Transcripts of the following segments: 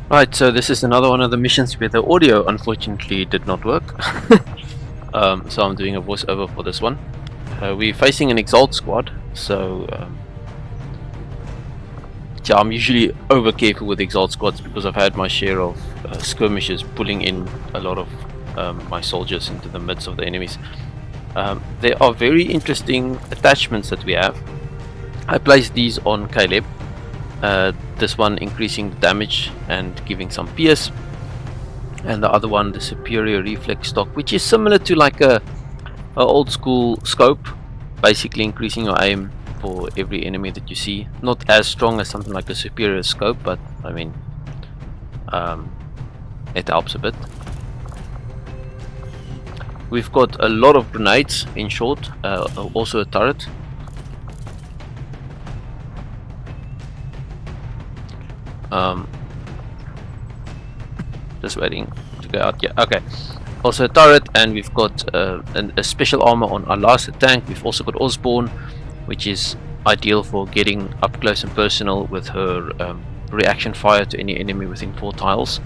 Right, so this is another one of the missions where the audio unfortunately did not work. So I'm doing a voiceover for this one. We're facing an Exalt squad, so yeah, I'm usually over careful with Exalt squads because I've had my share of skirmishes pulling in a lot of my soldiers into the midst of the enemies. There are very interesting attachments that we have. I placed these on Caleb. This one increasing the damage and giving some pierce, and the other one the superior reflex stock, which is similar to like a old school scope, basically increasing your aim for every enemy that you see. Not as strong as something like a superior scope, but I mean, it helps a bit. We've got a lot of grenades, in short, also a turret. Just waiting to go out. Yeah, okay. Also a turret, and we've got a special armor on our last tank. We've also got Osborne, which is ideal for getting up close and personal with her reaction fire to any enemy within 4 tiles.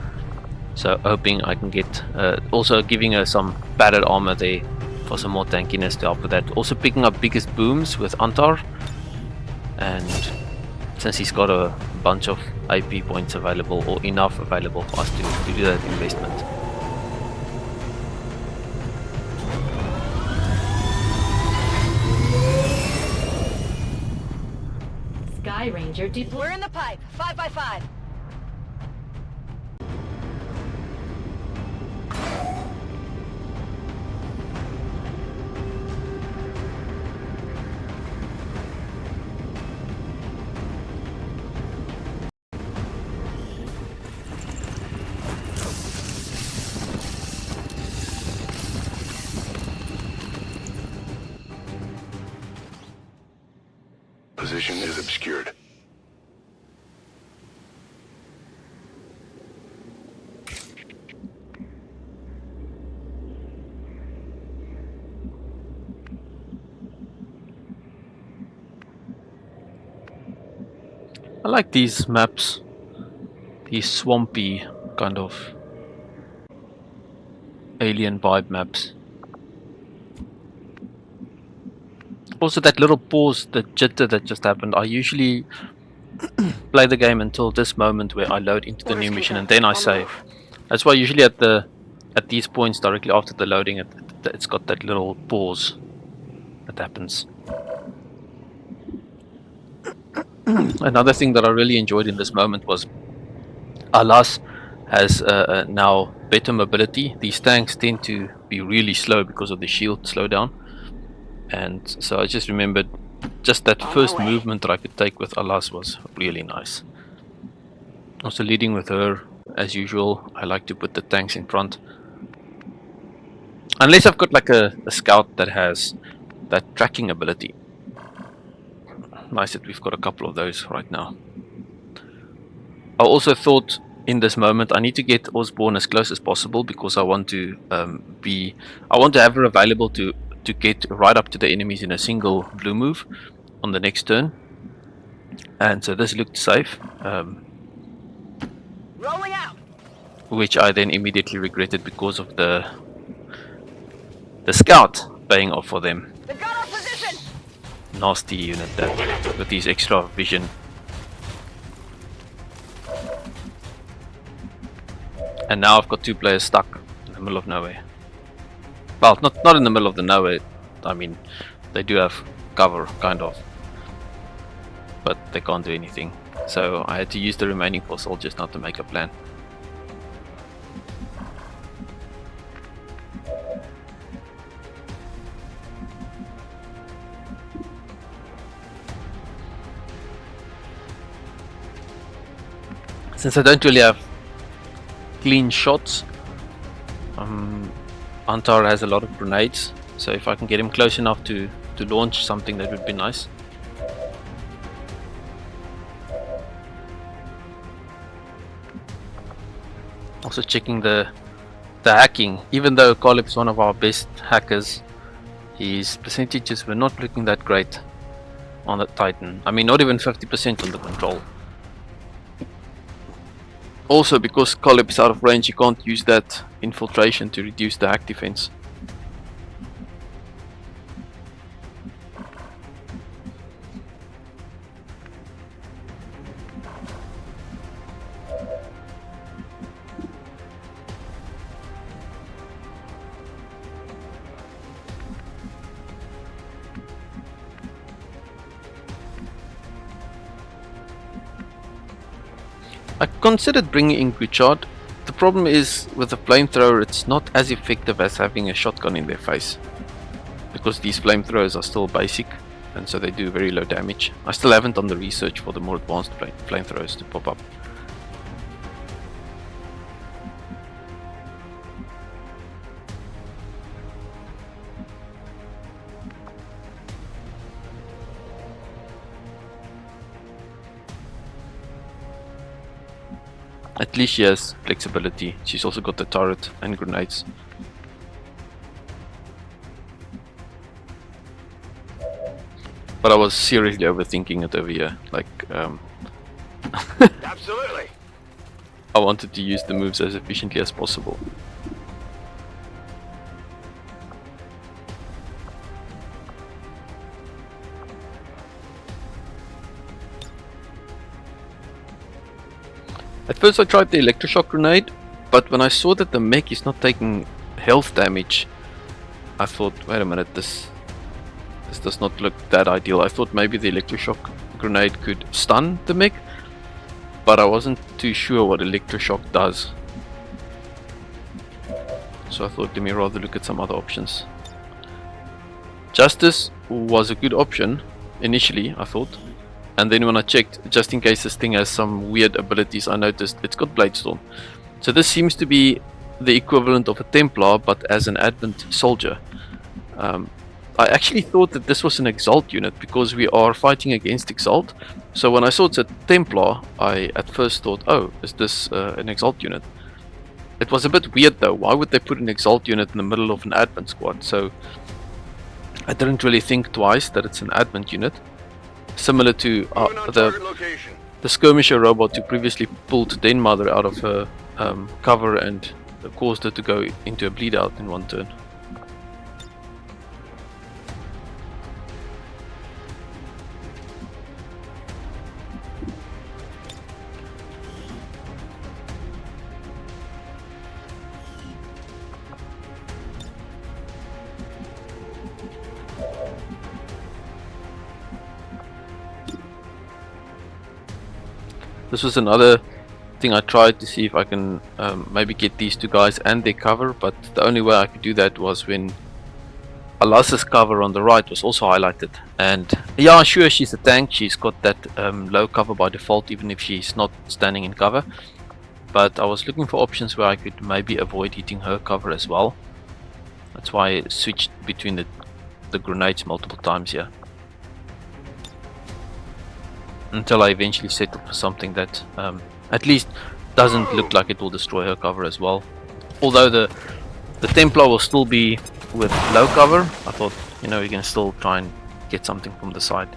So hoping I can get, also giving her some padded armor there for some more tankiness to help with that. Also picking up biggest booms with Antar, and since he's got a bunch of IP points available, or enough available for us to do that investment. Sky Ranger deploy. We're in the pipe. 5x5. Position is obscured. I like these maps, these swampy kind of alien vibe maps. Also that little pause, the jitter that just happened, I usually play the game until this moment where I load into the new mission and then I save. That's why usually at these points directly after the loading it's got that little pause that happens. Another thing that I really enjoyed in this moment was Alas has now better mobility. These tanks tend to be really slow because of the shield slowdown, and so I just remembered just that first movement that I could take with Alas was really nice. Also leading with her as usual. I like to put the tanks in front, unless I've got like a scout that has that tracking ability. Nice that we've got a couple of those right now. I also thought in this moment I need to get Osborne as close as possible because I want to have her available to get right up to the enemies in a single blue move on the next turn. And so this looked safe, Rolling out. which I then immediately regretted because of the scout paying off for them. They've got our position. Nasty unit that with these extra vision. And now I've got 2 players stuck in the middle of nowhere. Well, not in the middle of the nowhere. I mean, they do have cover, kind of, but they can't do anything. So I had to use the remaining 4 soldiers now to make a plan. Since I don't really have clean shots, Antar has a lot of grenades, so if I can get him close enough to launch something, that would be nice. Also checking the hacking. Even though Caleb is one of our best hackers, his percentages were not looking that great on the Titan. I mean, not even 50% on the control. Also, because Coleb is out of range, you can't use that infiltration to reduce the hack defense. I considered bringing in Guchard. The problem is with the flamethrower, it's not as effective as having a shotgun in their face, because these flamethrowers are still basic and so they do very low damage. I still haven't done the research for the more advanced flamethrowers to pop up. At least she has flexibility. She's also got the turret and grenades. But I was seriously overthinking it over here. Like, Absolutely. I wanted to use the moves as efficiently as possible. At first I tried the electroshock grenade, but when I saw that the mech is not taking health damage, I thought, wait a minute, this does not look that ideal. I thought maybe the electroshock grenade could stun the mech, but I wasn't too sure what electroshock does. So I thought, let me rather look at some other options. Justice was a good option initially, I thought. And then when I checked, just in case this thing has some weird abilities, I noticed it's got Bladestorm. So this seems to be the equivalent of a Templar, but as an Advent soldier. I actually thought that this was an Exalt unit, because we are fighting against Exalt. So when I saw it's a Templar, I at first thought, oh, is this an Exalt unit? It was a bit weird though. Why would they put an Exalt unit in the middle of an Advent squad? So I didn't really think twice that it's an Advent unit. Similar to the skirmisher robot who previously pulled Den Mother out of her cover and caused her to go into a bleed out in one turn. This was another thing I tried to see if I can maybe get these two guys and their cover, but the only way I could do that was when Alas's cover on the right was also highlighted. And yeah, sure, she's a tank, she's got that low cover by default even if she's not standing in cover. But I was looking for options where I could maybe avoid hitting her cover as well. That's why I switched between the grenades multiple times here. Until I eventually settle for something that at least doesn't look like it will destroy her cover as well. Although the Templar will still be with low cover, I thought, you know, you can still try and get something from the side.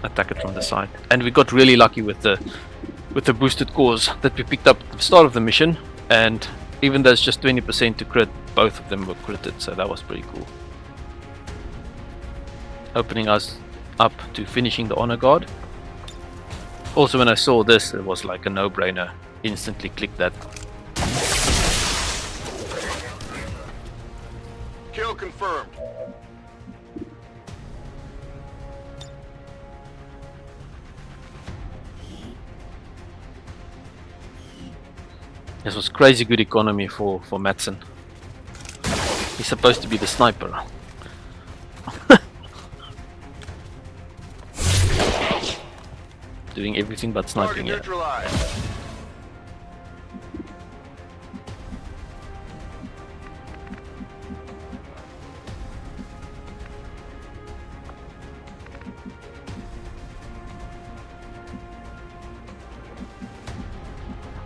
Attack it from the side. And we got really lucky with the boosted cores that we picked up at the start of the mission, and even though it's just 20% to crit, both of them were critted, so that was pretty cool. Opening us up to finishing the honor guard. Also, when I saw this, it was like a no-brainer. Instantly click that. Kill confirmed. This was crazy good economy for Mattsson. He's supposed to be the sniper. Doing everything but sniping here.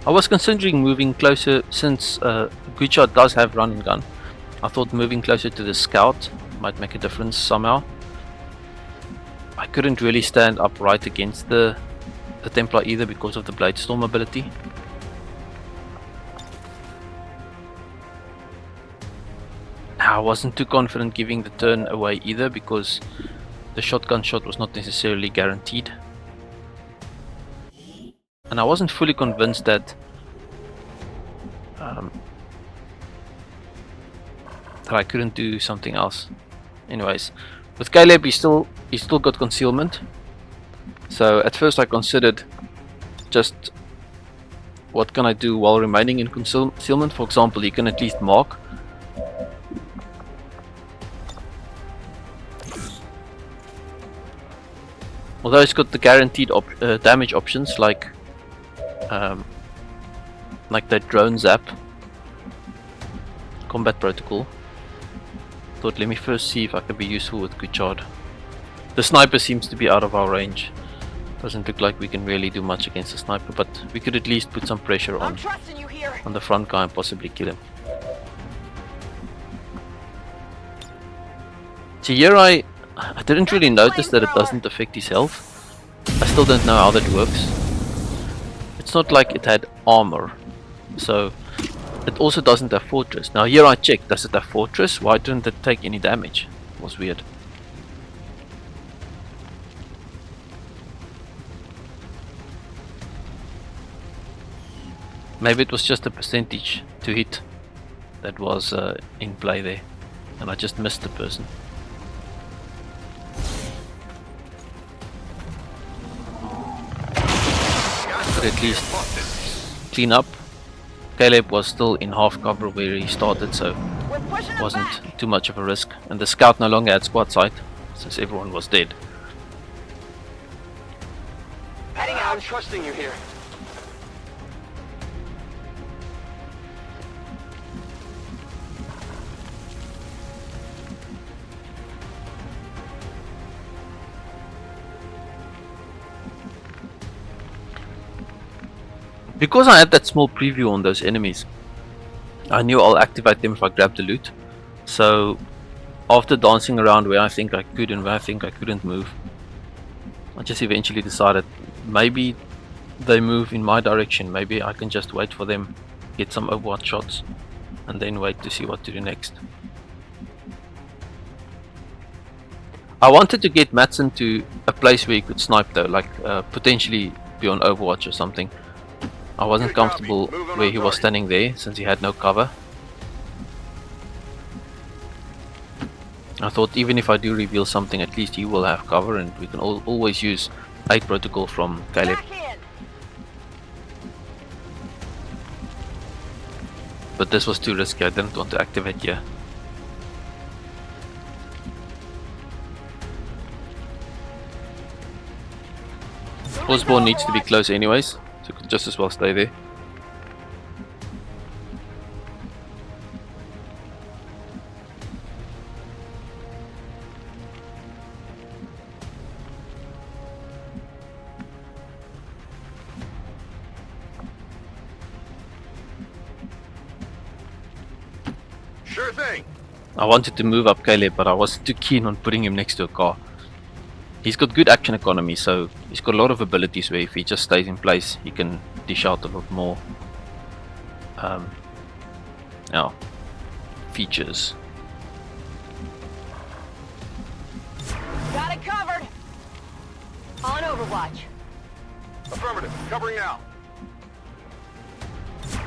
I was considering moving closer since Guchard does have run and gun. I thought moving closer to the scout might make a difference somehow. I couldn't really stand upright against the the Templar either because of the Blade Storm ability. I wasn't too confident giving the turn away either because the shotgun shot was not necessarily guaranteed. And I wasn't fully convinced that that I couldn't do something else. Anyways, with Caleb, he still got concealment. So at first I considered just what can I do while remaining in concealment. For example, he can at least mark. Although he's got the guaranteed damage options like that drone zap, combat protocol. Thought let me first see if I can be useful with Kuchard. The sniper seems to be out of our range. Doesn't look like we can really do much against the sniper, but we could at least put some pressure on the front guy and possibly kill him. So here I didn't really notice that it doesn't affect his health. I still don't know how that works. It's not like it had armor, so it also doesn't have fortress. Now here I checked, does it have fortress? Why didn't it take any damage? It was weird. Maybe it was just a percentage to hit that was in play there, and I just missed the person. But at least clean up. Caleb was still in half cover where he started, so it wasn't too much of a risk. And the scout no longer had squad sight since everyone was dead. Heading out. I'm trusting you here. Because I had that small preview on those enemies, I knew I'll activate them if I grab the loot. So after dancing around where I think I could and where I think I couldn't move, I just eventually decided maybe they move in my direction. Maybe I can just wait for them, get some overwatch shots, and then wait to see what to do next. I wanted to get Mattsson to a place where he could snipe though, like potentially be on overwatch or something. I wasn't comfortable where he was standing there since he had no cover. I thought even if I do reveal something, at least he will have cover and we can always use 8 protocol from Caleb. But this was too risky, I didn't want to activate here. Osborne needs to be close anyways, so you could just as well stay there. Sure thing. I wanted to move up Caleb, but I wasn't too keen on putting him next to a car. He's got good action economy, so he's got a lot of abilities where if he just stays in place, he can dish out a lot more features. Got it covered. On Overwatch. Affirmative. Covering now.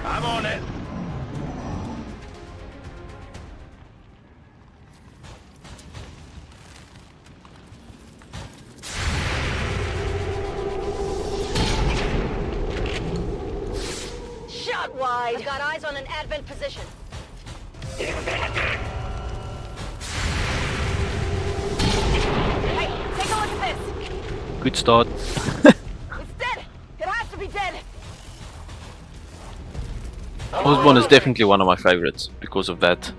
I'm on it. Shot wide. I've got eyes on an advent position. Hey, take a look at this. Good start. It's dead. It has to be dead. Osborne is definitely one of my favorites because of that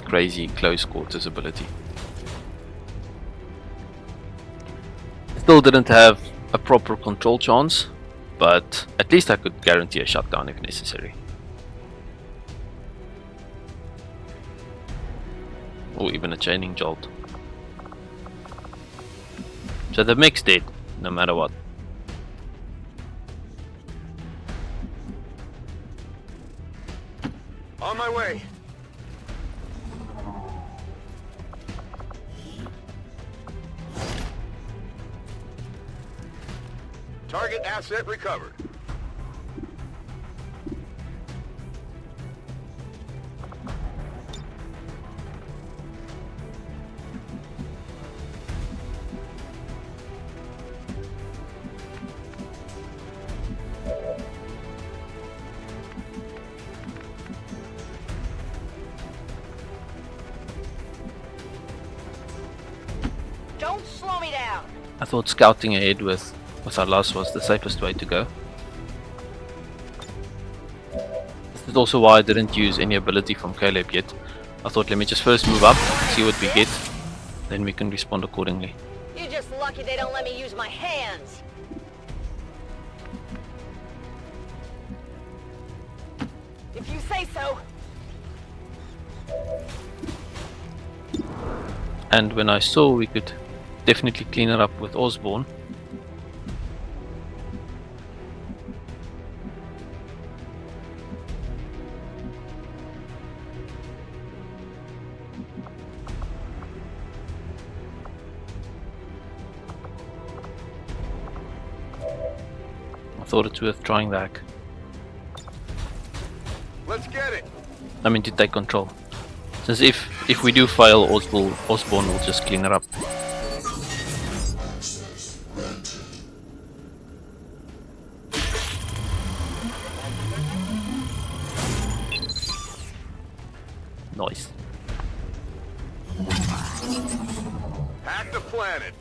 crazy close quarters ability. Still didn't have a proper control chance, but at least I could guarantee a shutdown if necessary. Or even a chaining jolt. So the mech's dead, no matter what. On my way. Target asset recovered. Don't slow me down. I thought scouting ahead with our loss was the safest way to go. This is also why I didn't use any ability from Caleb yet. I thought let me just first move up, see what we get, then we can respond accordingly. You're just lucky they don't let me use my hands. If you say so. And when I saw we could definitely clean it up with Osborne, I thought it's worth trying the hack. Let's get it. I mean to take control. Since if we do fail, Osborne will just clean it up. Nice. Hack the planet.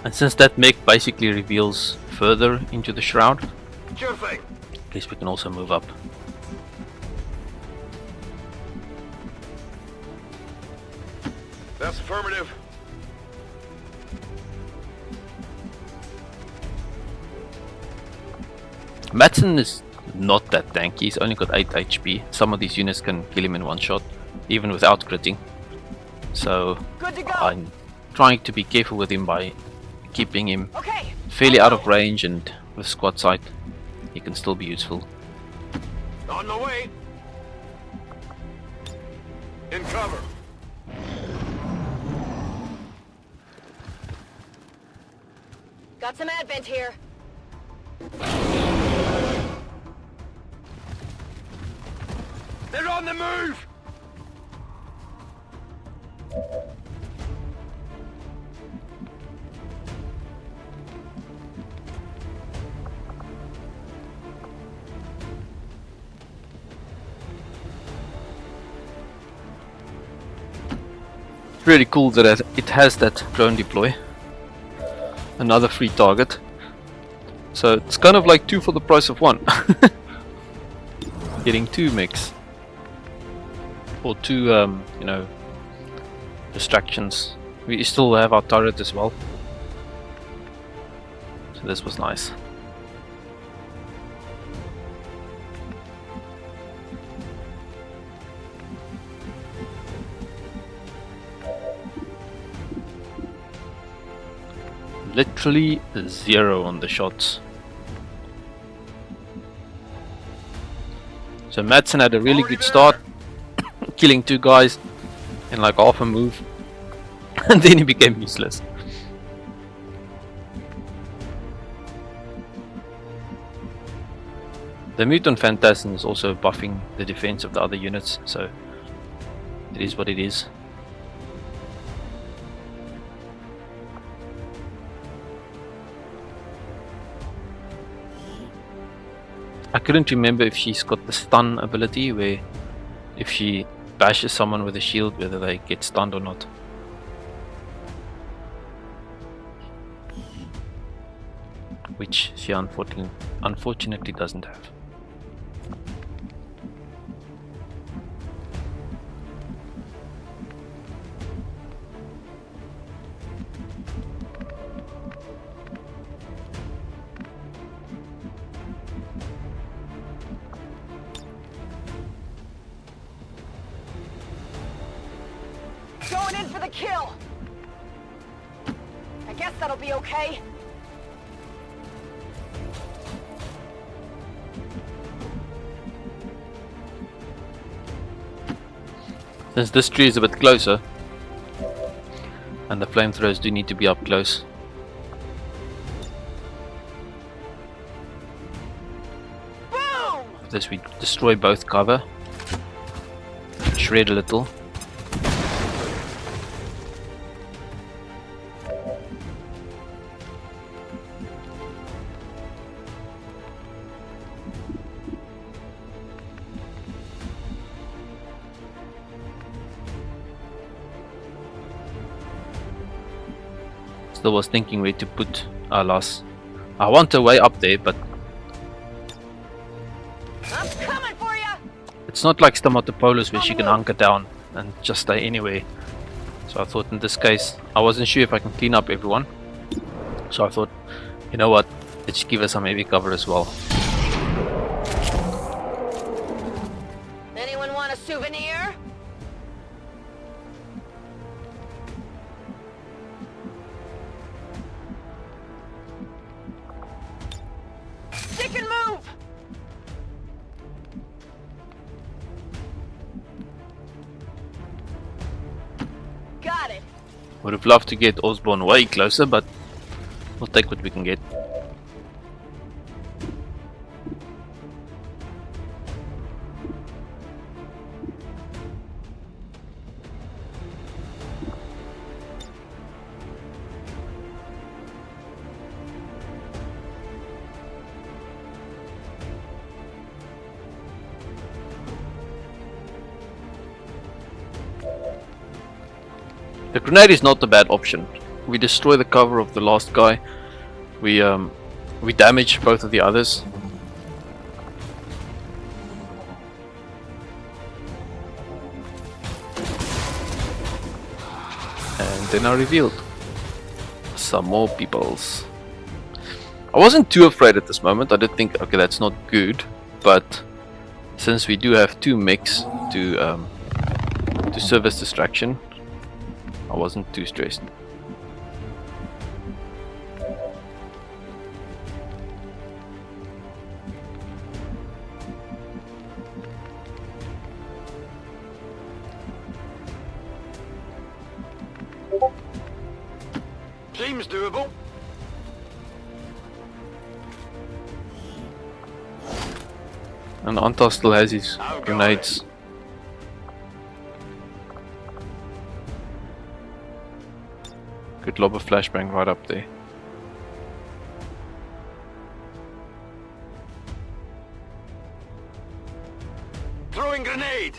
And since that mech basically reveals further into the shroud, Sure thing. at least we can also move up. That's affirmative. Mattsson is not that tanky, he's only got 8 HP. Some of these units can kill him in one shot, even without critting. So Good to go. I'm trying to be careful with him by keeping him Okay. fairly out of range, and with squad sight he can still be useful. On the way. In cover. Got some advent here. They're on the move. Really cool that it has that drone deploy. Another free target. So it's kind of like 2 for the price of 1. Getting 2 mechs. Or 2, you know, distractions. We still have our turret as well. So this was nice. Literally 0 on the shots. So Mattsson had a really Already good start, killing 2 guys in like half a move, and then he became useless. The Mutant Phantasm is also buffing the defense of the other units, so it is what it is. I couldn't remember if she's got the stun ability, where if she bashes someone with a shield, whether they get stunned or not. Which she unfortunately doesn't have. Going in for the kill. I guess that'll be okay. Since this tree is a bit closer, and the flamethrowers do need to be up close. Boom! This we destroy both cover, shred a little. Still was thinking where to put our loss. I want a way up there, but I'm coming for you. it's not like Stomatopolis where she can hunker down and just stay anywhere. So I thought in this case, I wasn't sure if I can clean up everyone. So I thought, you know what, let's give her some heavy cover as well. Anyone want a souvenir? Stick and move! Got it. Would have loved to get Osborne way closer, but we'll take what we can get. The grenade is not a bad option. We destroy the cover of the last guy. We damage both of the others. And then are revealed some more peoples. I wasn't too afraid at this moment. I did think, okay, that's not good, but since we do have two mechs to serve as distraction, I wasn't too stressed. Seems doable. And Antas still has his grenades. Could lob a flashbang right up there. Throwing grenade.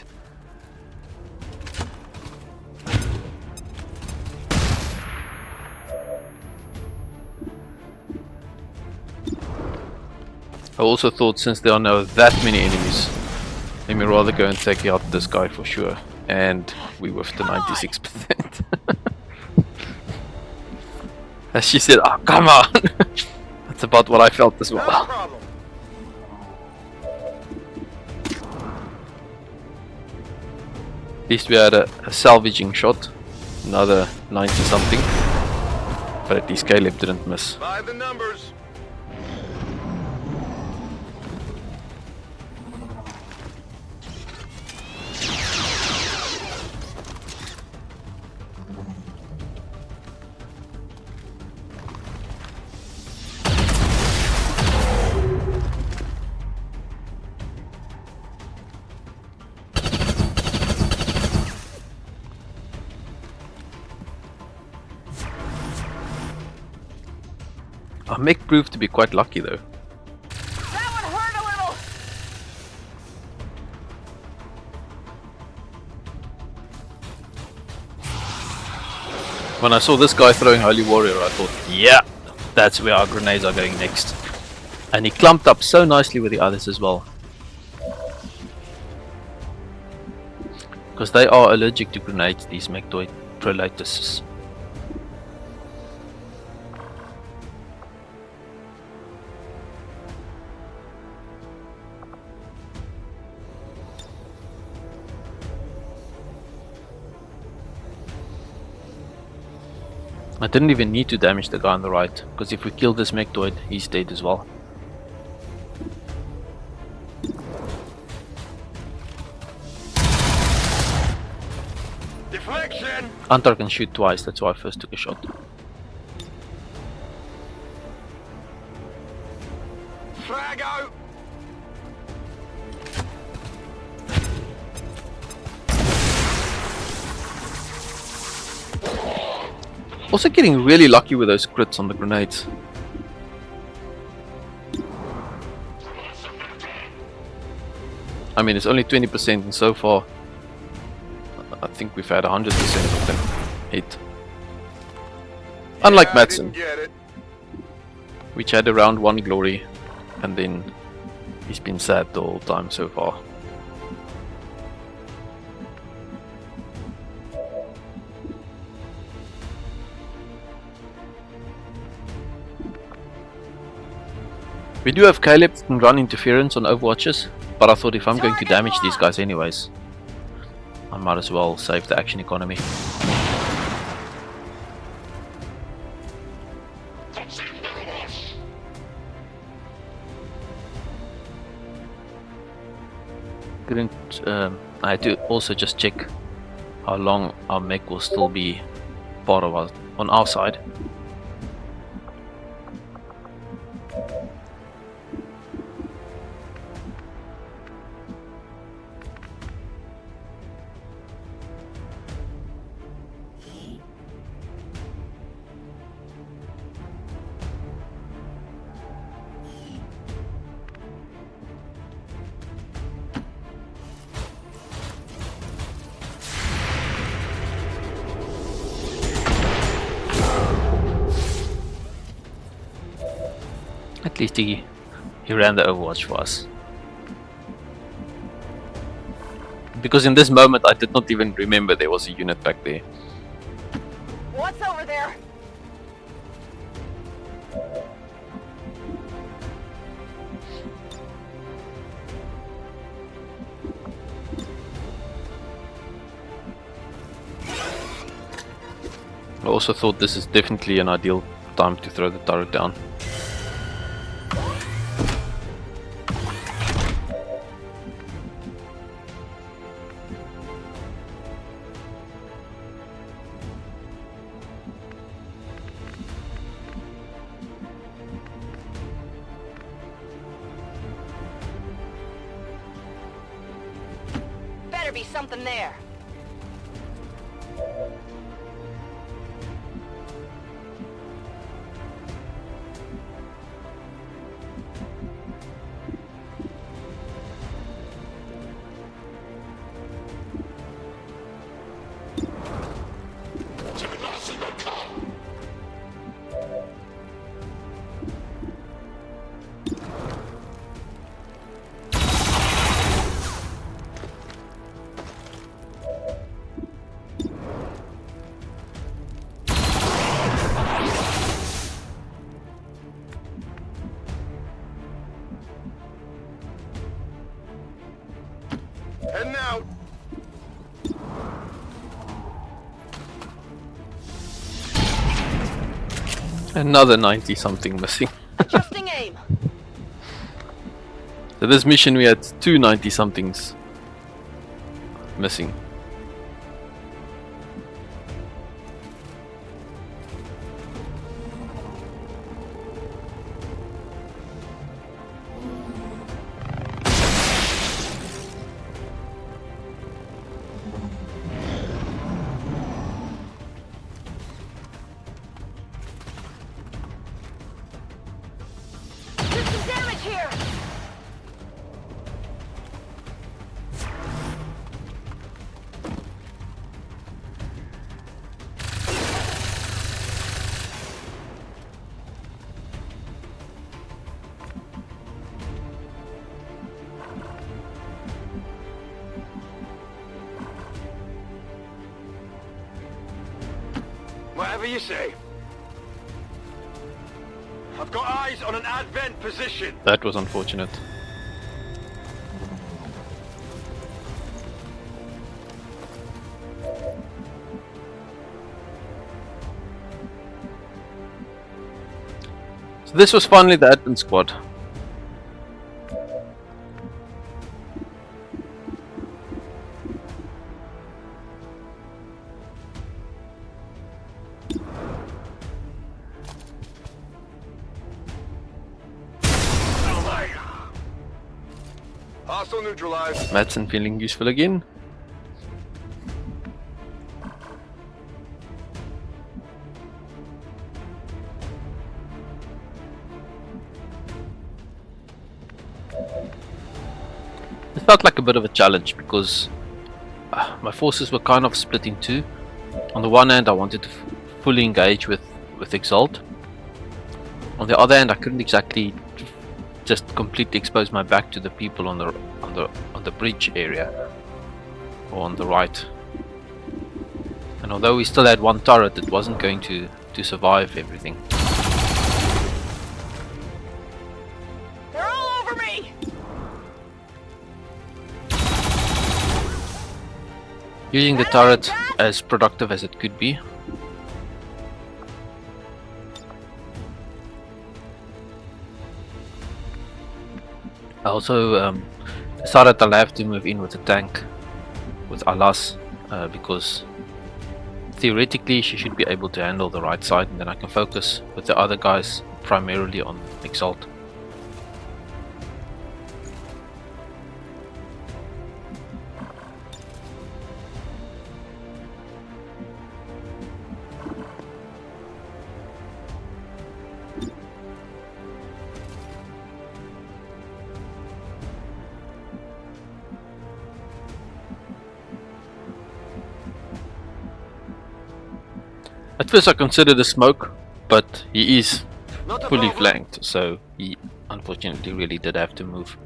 I also thought, since there are now that many enemies, let me rather go and take out this guy for sure. And we whiffed the 96%. As she said, oh come on! That's about what I felt as No well. problem. At least we had a salvaging shot. Another 90 something. But at least Caleb didn't miss. By the numbers. Our mech proved to be quite lucky though. That one hurt a little. When I saw this guy throwing Holy Warrior, I thought, yeah, that's where our grenades are going next. And he clumped up so nicely with the others as well. Because they are allergic to grenades, these Mechtoid Prolatuses. I didn't even need to damage the guy on the right, because if we kill this mechtoid, he's dead as well. Deflection! Antar can shoot twice, that's why I first took a shot. Frag out! Also getting really lucky with those crits on the grenades. I mean, it's only 20% and so far I think we've had 100% of them hit. Unlike Yeah, I Mattsson, didn't get it. which had around 1 glory and then he's been sad the whole time so far. We do have Caleb that can run interference on overwatches, but I thought if I'm going to damage these guys anyways, I might as well save the action economy. I had to also just check how long our mech will still be part of us on our side. At least he ran the overwatch for us. Because in this moment I did not even remember there was a unit back there. What's over there? I also thought this is definitely an ideal time to throw the turret down. Better be something there. Heading out. Another 90 something missing. Adjusting aim. So this mission we had 2 90 somethings missing. Did some damage here. Whatever you say. I've got eyes on an advent position. That was unfortunate. So this was finally the admin squad. Hostile neutralized. Mattsson feeling useful again. It felt like a bit of a challenge because my forces were kind of split in two. On the one hand, I wanted to fully engage with Exalt. On the other hand, I couldn't exactly just completely expose my back to the people on the bridge area or on the right. And although we still had one turret, it wasn't going to survive everything. They're all over me! Using the turret as productive as it could be. I also decided I'll have to move in with the tank with Alas because theoretically she should be able to handle the right side, and then I can focus with the other guys primarily on Exalt. At first I considered a smoke, but he is Not a fully problem. flanked, so he unfortunately really did have to move.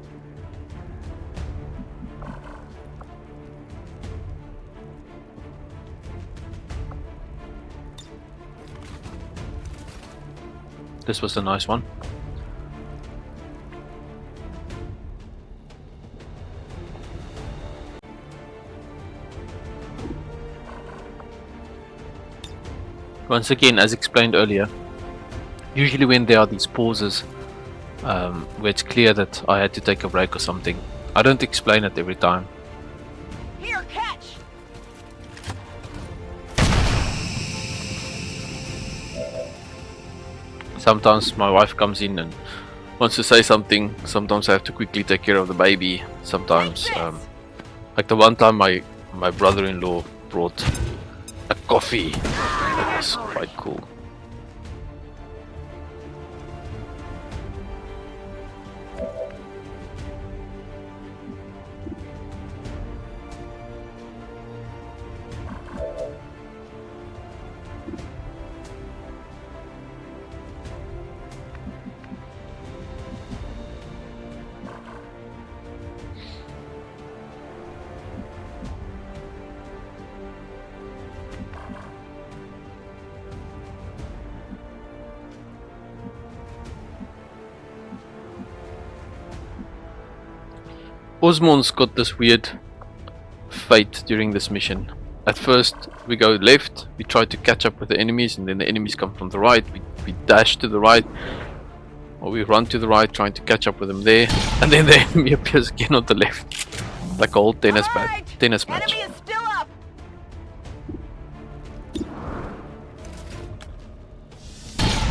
This was a nice one. Once again, as explained earlier, usually when there are these pauses where it's clear that I had to take a break or something, I don't explain it every time. Here, catch! Sometimes my wife comes in and wants to say something. Sometimes I have to quickly take care of the baby. Sometimes, like the one time my brother-in-law brought a coffee. That was quite cool. Osborne's got this weird fate during this mission. At first we go left, we try to catch up with the enemies, and then the enemies come from the right, we dash to the right, or we run to the right trying to catch up with them there, and then the enemy appears again on the left. Like a whole tennis Alright, match. Enemy is still up!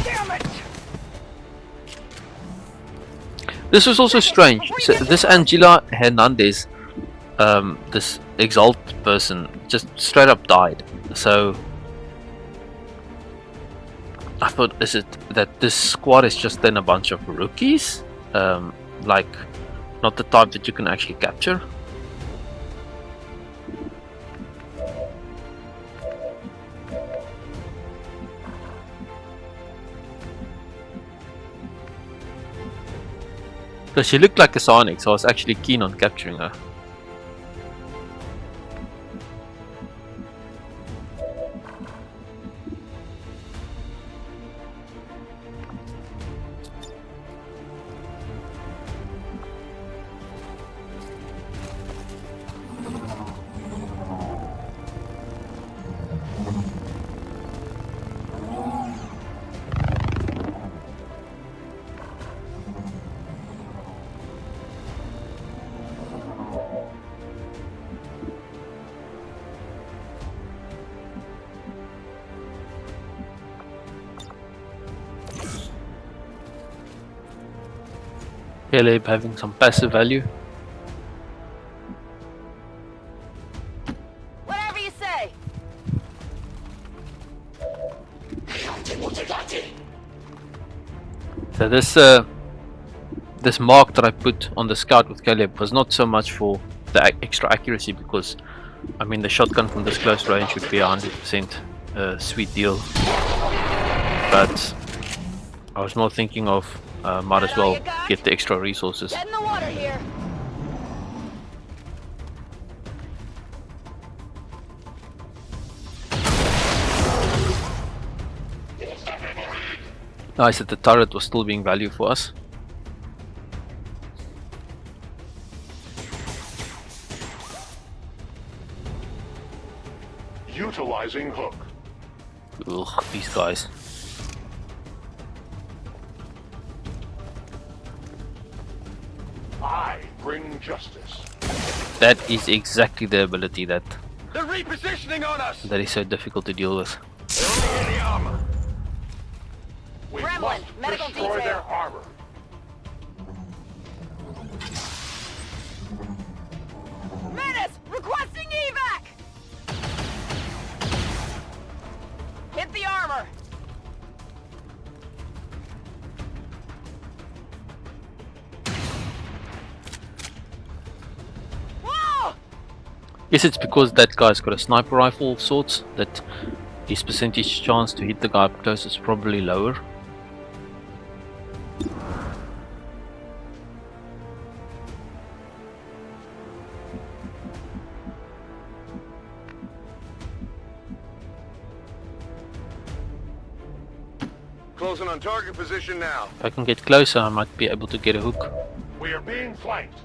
Damn it! This was also strange. So this Angela Hernandez, this Exalt person, just straight up died. So I thought, is it that this squad is just then a bunch of rookies? Like, not the type that you can actually capture? Because she looked like a Sonic, so I was actually keen on capturing her. Caleb having some passive value. Whatever you say. So this mark that I put on the scout with Caleb was not so much for the extra accuracy, because I mean the shotgun from this close range would be 100% a sweet deal, but I was more thinking of might as well get the extra resources. Get in the water here. Nice that the turret was still being valued for us. Utilizing hook. Ugh, these guys. I bring justice. That is exactly the ability that They're repositioning on us! is so difficult to deal with. They're in the armor. We Gremlin, must medical destroy detail. their armor. Menace! Requesting evac! Hit the armor! Whoa! Guess it's because that guy's got a sniper rifle of sorts that his percentage chance to hit the guy up close is probably lower. Closing on target position now. If I can get closer, I might be able to get a hook. We are being flanked.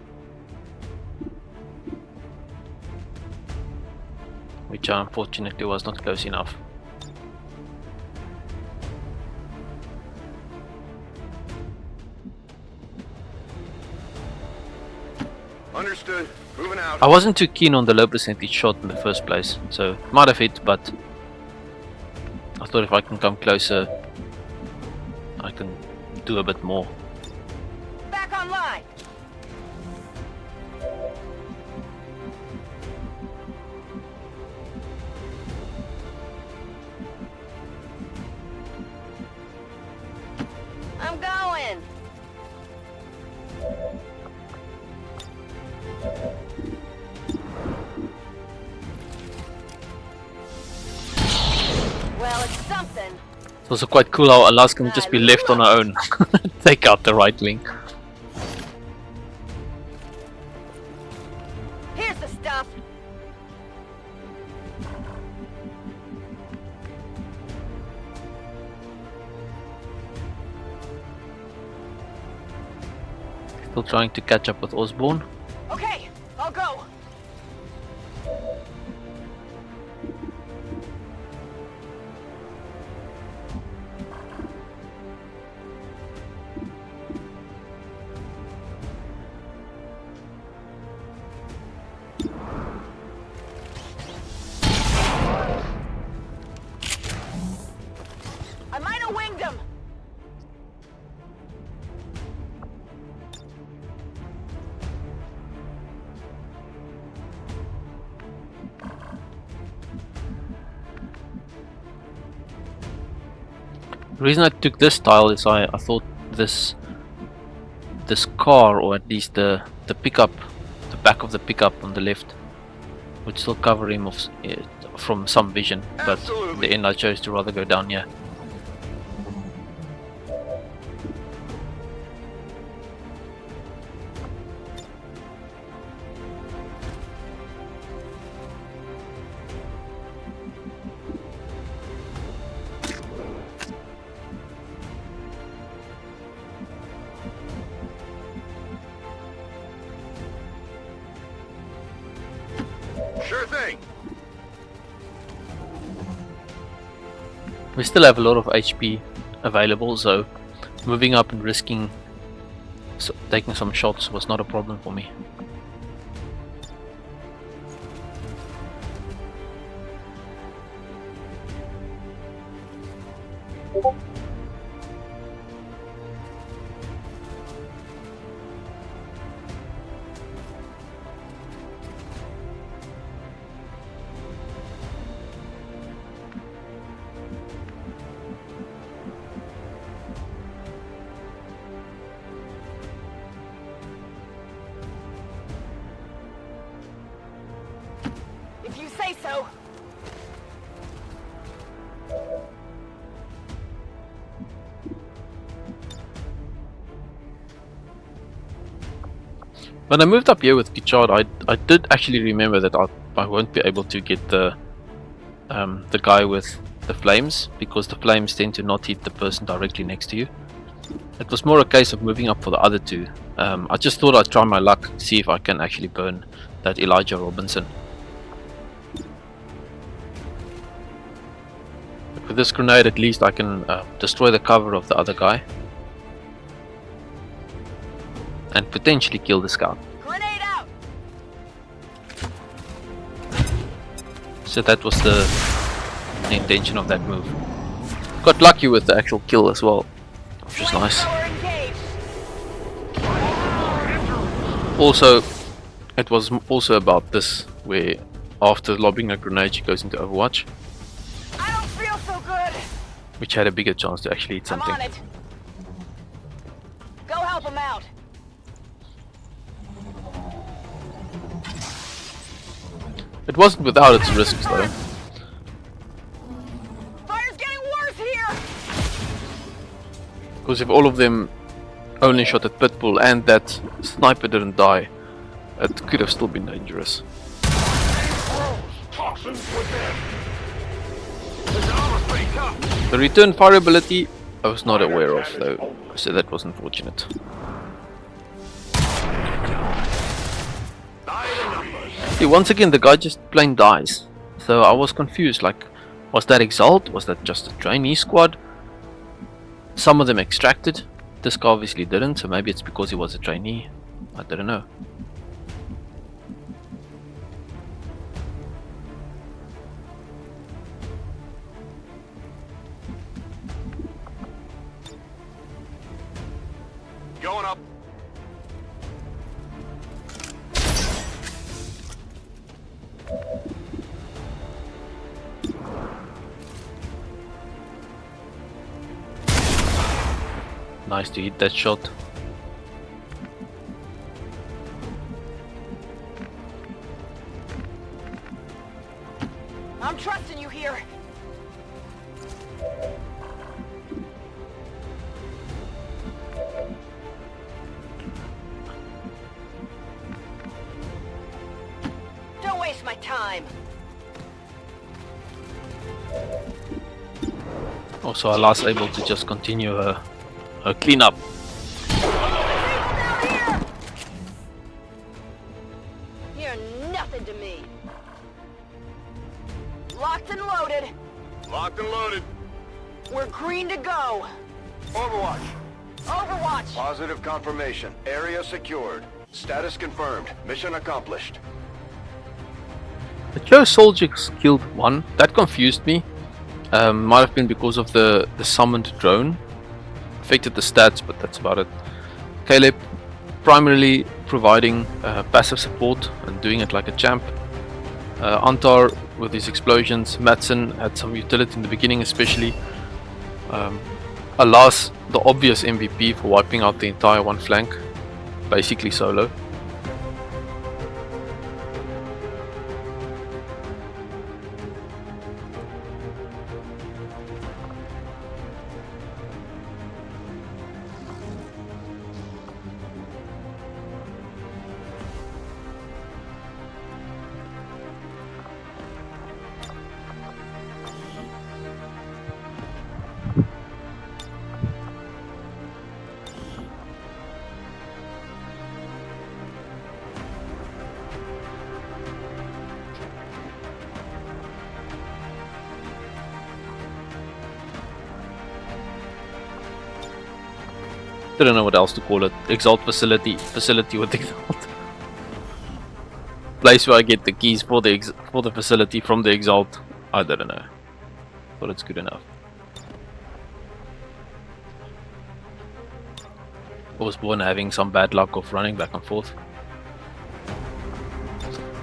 Which unfortunately was not close enough. Understood. Moving out. I wasn't too keen on the low percentage shot in the first place, so it might have hit, but I thought if I can come closer, I can do a bit more. Back online! I'm going! Well, it's something. It's also quite cool how Alaska can just be left on her own. Take out the right wing. Here's the stuff. Still trying to catch up with Osborne. Okay, I'll go. I might have winged him. The reason I took this tile is I thought this car, or at least the pickup, the back of the pickup on the left, would still cover him from some vision, but in the end I chose to rather go down here. Sure thing. We still have a lot of HP available, so moving up and risking taking some shots was not a problem for me. When I moved up here with Gichard, I did actually remember that I won't be able to get the guy with the flames, because the flames tend to not hit the person directly next to you. It was more a case of moving up for the other two. I just thought I'd try my luck, see if I can actually burn that Elijah Robinson. But with this grenade, at least I can destroy the cover of the other guy and potentially kill the scout. Grenade out! So that was the intention of that move. Got lucky with the actual kill as well, which was nice. Flamethrower engaged. Also, it was also about this, where after lobbing a grenade she goes into Overwatch, I don't feel so good. which had a bigger chance to actually hit I'm something. on it. Go help him out. It wasn't without its risks though. Fire's getting worse here. Because if all of them only shot at Pitbull and that sniper didn't die, it could have still been dangerous. Throws. Toxins within. This armor's pretty tough. The return fire ability I was not aware of though, so that was unfortunate. Die the numbers. See, once again the guy just plain dies. So I was confused, like, was that Exalt? Was that just a trainee squad? Some of them extracted. This guy obviously didn't, so maybe it's because he was a trainee. I don't know. Going up. Nice to hit that shot. I'm trusting you here. Don't waste my time. Also, Allah's able to just continue her cleanup. People down here! You're nothing to me. Locked and loaded. Locked and loaded. We're green to go. Overwatch. Overwatch. Positive confirmation. Area secured. Status confirmed. Mission accomplished. The Joe soldiers killed one. That confused me. Might have been because of the summoned drone. Affected the stats, but that's about it. Caleb primarily providing passive support and doing it like a champ. Antar with his explosions. Mattsson had some utility in the beginning especially. Alas, the obvious MVP for wiping out the entire one flank. Basically solo. Don't know what else to call it. Exalt facility with Exalt. Place where I get the keys for the facility from the Exalt. I don't know, but it's good enough. Osborne having some bad luck of running back and forth.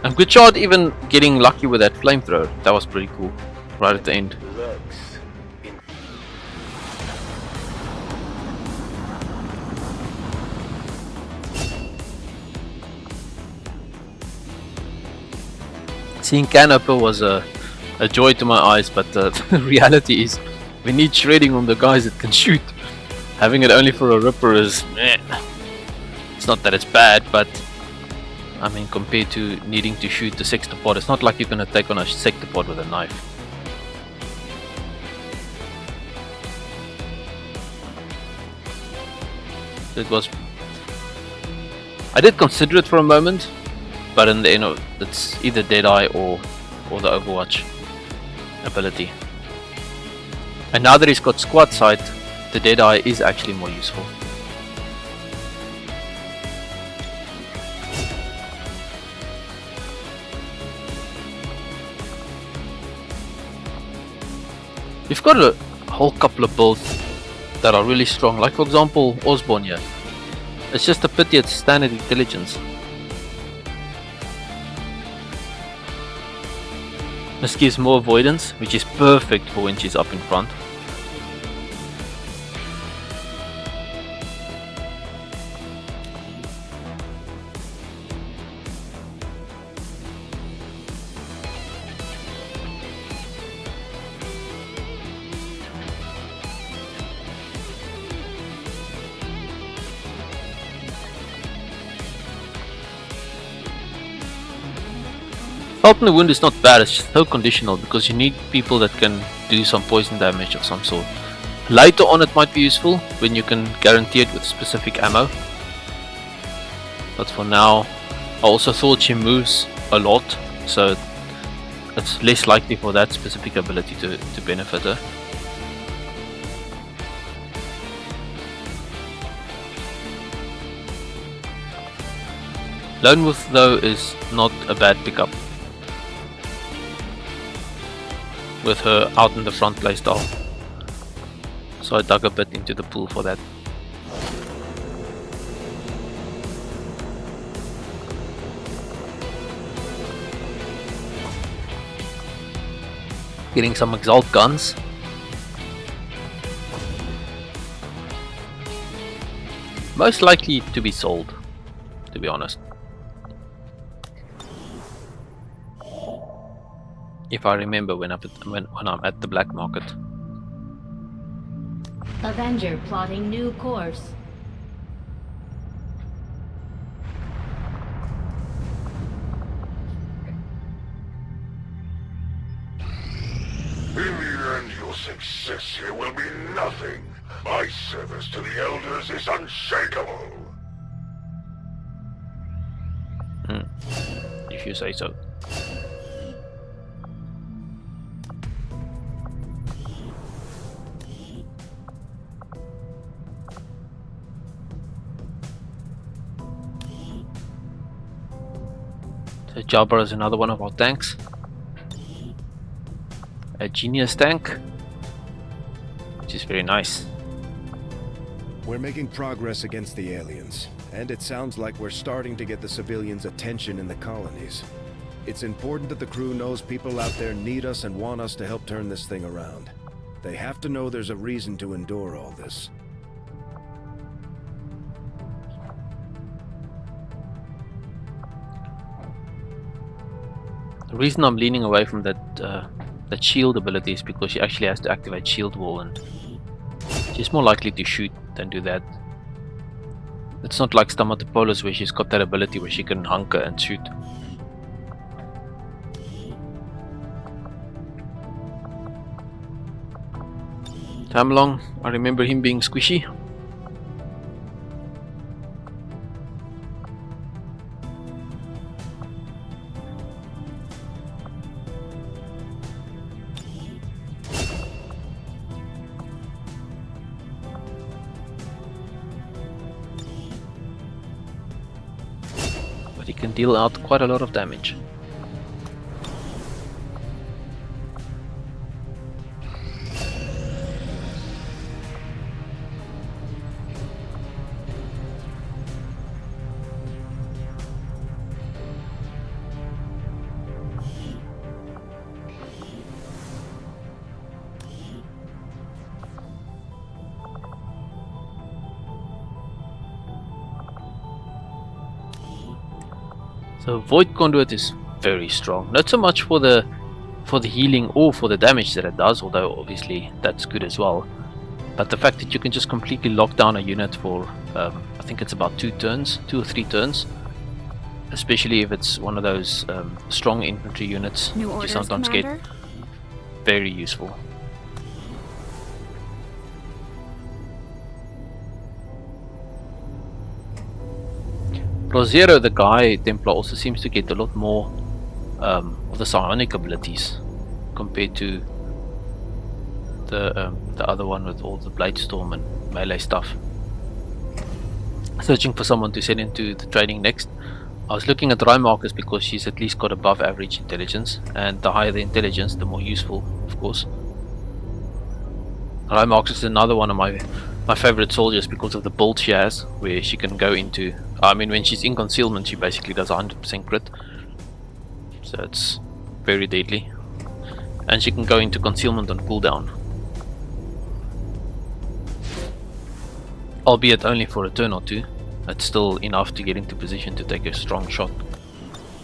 And good shot, even getting lucky with that flamethrower. That was pretty cool. Right at the end. Looks. Seeing Canoper was a joy to my eyes, but the reality is we need shredding on the guys that can shoot. Having it only for a ripper is meh. It's not that it's bad, but I mean, compared to needing to shoot the sextopod, it's not like you're going to take on a sextopod with a knife. It was... I did consider it for a moment, but in the end, it's either Deadeye or the Overwatch ability. And now that he's got squad sight, the Deadeye is actually more useful. You've got a whole couple of builds that are really strong, like for example Osborne here. It's just a pity it's standard intelligence. This gives more avoidance, which is perfect for when she's up in front. Health in the wound is not bad, it's just so conditional because you need people that can do some poison damage of some sort. Later on it might be useful when you can guarantee it with specific ammo. But for now, I also thought she moves a lot, so it's less likely for that specific ability to benefit her. Lone Wolf though is not a bad pickup, with her out in the front playstyle, so I dug a bit into the pool for that. Getting some Exalt guns. Most likely to be sold, to be honest. If I remember when I'm at the black market. Avenger plotting new course. In the end, your success here will be nothing. My service to the elders is unshakable. If you say so. So Jabbar is another one of our tanks. A genius tank, which is very nice. We're making progress against the aliens, and it sounds like we're starting to get the civilians' attention in the colonies. It's important that the crew knows people out there need us and want us to help turn this thing around. They have to know there's a reason to endure all this. The reason I'm leaning away from that shield ability is because she actually has to activate shield wall, and she's more likely to shoot than do that. It's not like Stamatopoulos where she's got that ability where she can hunker and shoot. Chamlong, I remember him being squishy. But he can deal out quite a lot of damage. So Void Conduit is very strong, not so much for the healing or for the damage that it does, although obviously that's good as well, but the fact that you can just completely lock down a unit for I think it's about 2 or 3 turns, especially if it's one of those strong infantry units. New You orders, sometimes Commander? get very useful. Rosero, the guy Templar, also seems to get a lot more of the psionic abilities compared to the other one with all the blade storm and melee stuff. Searching for someone to send into the training next. I was looking at Marcus because she's at least got above average intelligence, and the higher the intelligence, the more useful, of course. Marcus is another one of my favorite soldiers because of the build she has, where she can go into. I mean, when she's in concealment, she basically does 100% crit, so it's very deadly, and she can go into concealment on cooldown, albeit only for a turn or two. It's still enough to get into position to take a strong shot.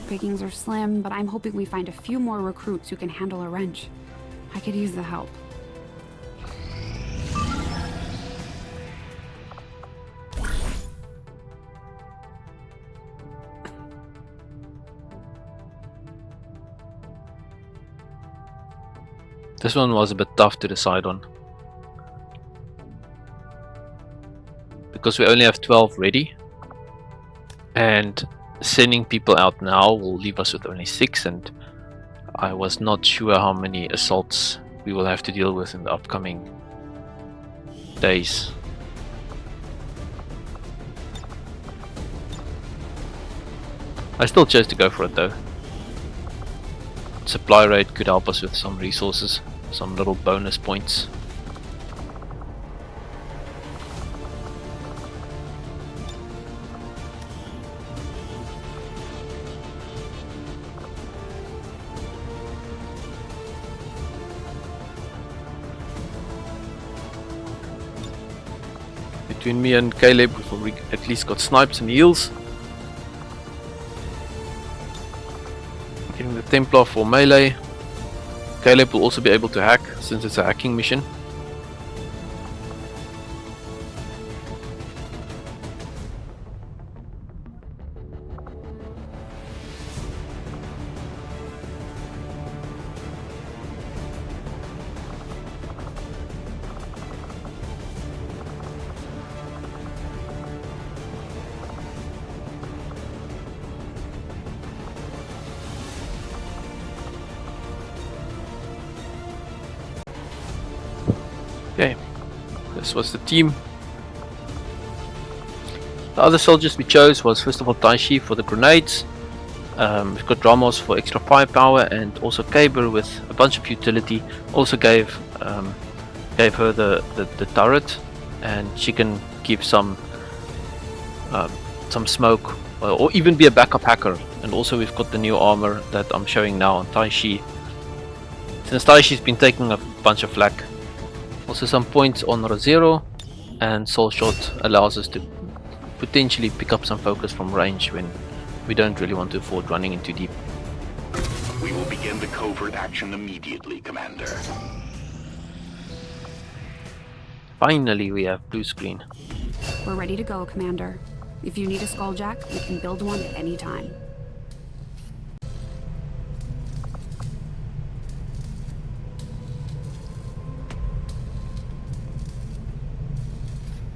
Pickings are slim, but I'm hoping we find a few more recruits who can handle a wrench. I could use the help. This one was a bit tough to decide on, because we only have 12 ready, and sending people out now will leave us with only 6, and I was not sure how many assaults we will have to deal with in the upcoming days. I still chose to go for it though. Supply rate could help us with some resources, some little bonus points. Between me and Caleb, we've at least got snipes and heals. Getting the Templar for melee. Caleb will also be able to hack, since it's a hacking mission. Okay, this was the team. The other soldiers we chose was first of all Taishi for the grenades. We've got Ramos for extra firepower, and also Kaber with a bunch of utility. Also gave her the turret, and she can give some smoke, or even be a backup hacker. And also we've got the new armor that I'm showing now on Taishi. Since Taishi's been taking a bunch of flak. Also some points on Rosero, and Soul Shot allows us to potentially pick up some focus from range when we don't really want to afford running in too deep. We will begin the covert action immediately, Commander. Finally we have blue screen. We're ready to go, Commander. If you need a skulljack, we can build one at any time.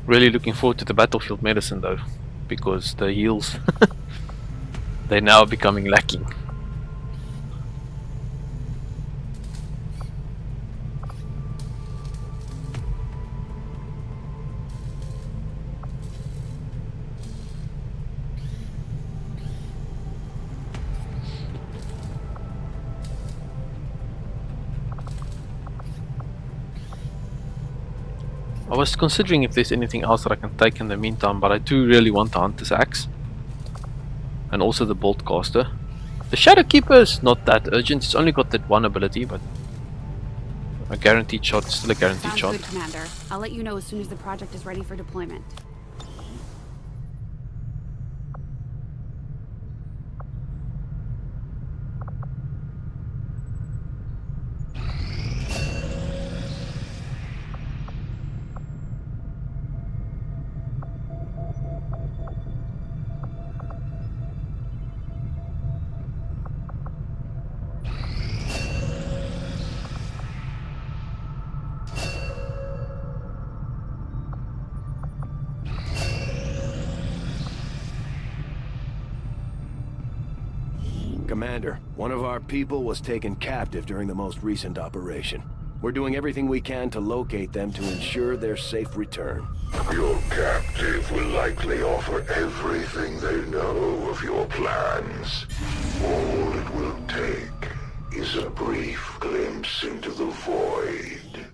Really looking forward to the battlefield medicine though, because the heals they're now becoming lacking. I was considering if there's anything else that I can take in the meantime, but I do really want the Hunter's Axe. And also the Bolt Caster. The Shadow Keeper is not that urgent, it's only got that one ability, but a guaranteed shot is still a guaranteed Sounds shot. good, Commander. I'll let you know as soon as the project is ready for deployment. Commander, one of our people was taken captive during the most recent operation. We're doing everything we can to locate them to ensure their safe return. Your captive will likely offer everything they know of your plans. All it will take is a brief glimpse into the void.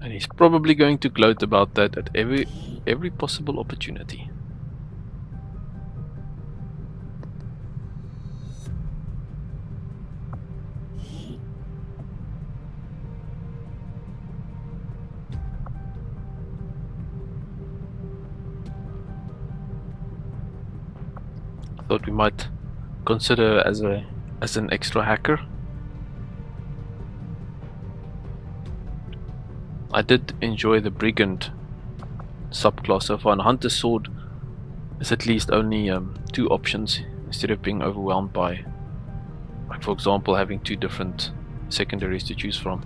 And he's probably going to gloat about that at every possible opportunity. Thought we might consider as an extra hacker. I did enjoy the Brigand subclass so far, and Hunter's Sword is at least only 2 options instead of being overwhelmed by, like for example, having 2 different secondaries to choose from.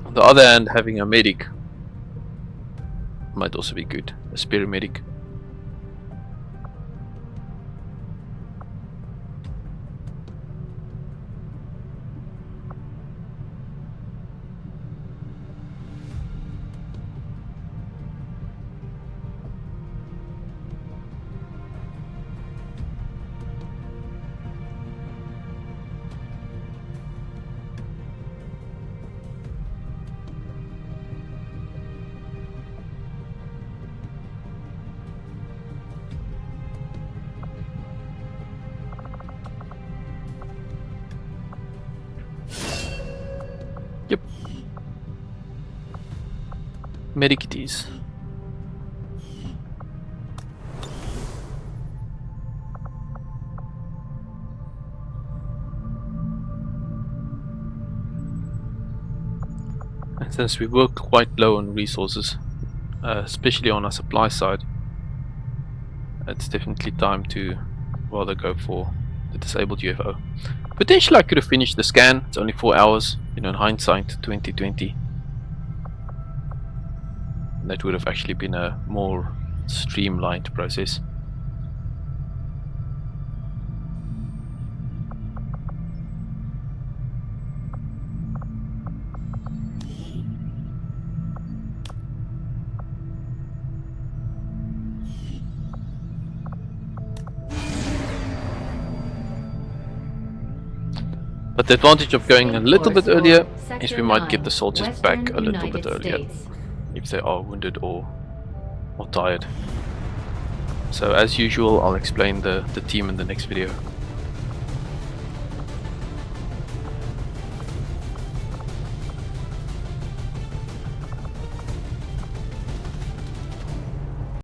On the other hand, having a medic might also be good, a spare medic. Yep. Medic it is. And since we work quite low on resources, especially on our supply side, it's definitely time to rather go for the disabled UFO. Potentially I could have finished the scan, it's only 4 hours, you know, in hindsight 2020. That would have actually been a more streamlined process. But the advantage of going a little bit earlier is we might get the soldiers back a little bit earlier if they are wounded or tired. So as usual, I'll explain the team in the next video.